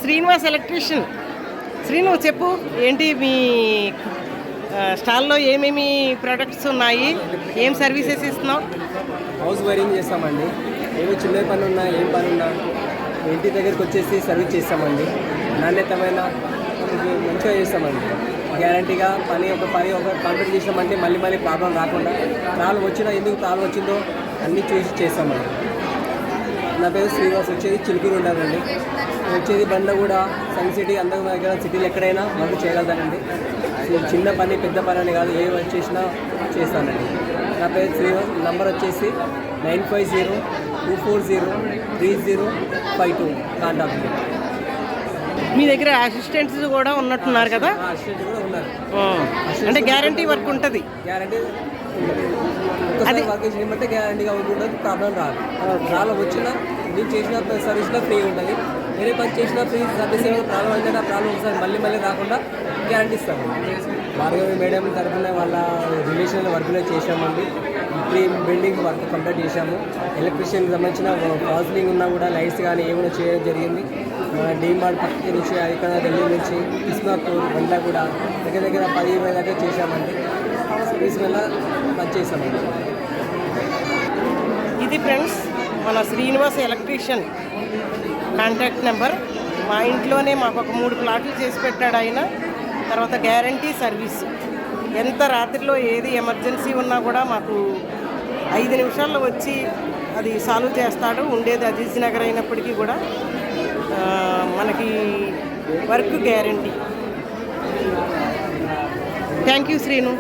Srinivas electrician. Srinu చెప్పు, ఏంటి మీ స్టాల్లో ఏమేమి ప్రోడక్ట్స్ ఉన్నాయి, ఏం సర్వీసెస్ ఇస్తున్నావు? హౌస్ వైరింగ్ చేస్తామండి. ఏమి చిన్న పని ఉన్నా ఏం పని ఉన్నా ఇంటి దగ్గరికి వచ్చేసి సర్వీస్ చేస్తామండి. నాణ్యతమైన మంచిగా చేస్తామండి. గ్యారంటీగా ఒక కంప్లీట్ చేసామంటే మళ్ళీ ప్రాబ్లం రాకుండా, ప్రాబ్లం వచ్చినా ఎందుకు ప్రాబ్లం వచ్చిందో అన్నీ చూసి చేస్తామండి. నా పేరు శ్రీనివాస్, వచ్చేది చిలుకూరు ఉండాలండి. వచ్చేది బండ్ల కూడా సన్ సిటీ అందరి దగ్గర సిటీలు ఎక్కడైనా వర్క్ చేయగలుగుతానండి. చిన్న పని పెద్ద పని అని కాదు, ఏ వర్క్ చేసినా చేస్తానండి. నా పేరు శ్రీనివాస్. నంబర్ వచ్చేసి 9502403052 కాంటాక్ట్. మీ దగ్గర అసిస్టెంట్స్ కూడా ఉన్నట్టున్నారు కదా? అసిస్టెంట్ కూడా ఉన్నారు. అంటే గ్యారంటీ వర్క్ ఉంటుంది? గ్యారంటీ అది వర్క్ చేయమంటే గ్యారంటీగా ఉంటుంది, ప్రాబ్లం రాదు. ప్రాబ్లం వచ్చినా నేను చేసిన సర్వీస్లో ఫ్రీ ఉంటుంది. వేరే పని చేసిన ఫ్రీ సర్వీస్ ఏమైనా ప్రాబ్లం అయితే ఆ ప్రాబ్లం ఒకసారి మళ్ళీ రాకుండా గ్యారంటీ ఇస్తాము. భార్గవి మేడం తరఫున వాళ్ళ రిలేషన్లో వర్క్లో చేసామండి. ప్రీ బిల్డింగ్ వర్క్ కంప్లీట్ చేశాము. ఎలక్ట్రీషియన్కి సంబంధించిన కౌన్సిలింగ్ ఉన్నా కూడా లైట్స్ కానీ ఏమైనా చేయడం జరిగింది. డీమార్ట్ పక్కకి నుంచి ఇక్కడ ఢిల్లీ నుంచి కృష్ణాపూర్ బండ్ల కూడా దగ్గర 10-20 దాకా చేశామండి. సర్వీస్ వల్ల పని చేసామండి. ఇది ఫ్రెండ్స్ మన శ్రీనివాస్ ఎలక్ట్రీషియన్ కాంటాక్ట్ నెంబర్. మా ఇంట్లోనే మాకు ఒక 3 ప్లాట్లు చేసి పెట్టాడు ఆయన. తర్వాత గ్యారంటీ సర్వీస్, ఎంత రాత్రిలో ఏది ఎమర్జెన్సీ ఉన్నా కూడా మాకు 5 నిమిషాల్లో వచ్చి అది సాల్వ్ చేస్తాడు. ఉండేది అజీజ్ నగర్ అయినప్పటికీ కూడా మనకి work guarantee. Thank you Srinu.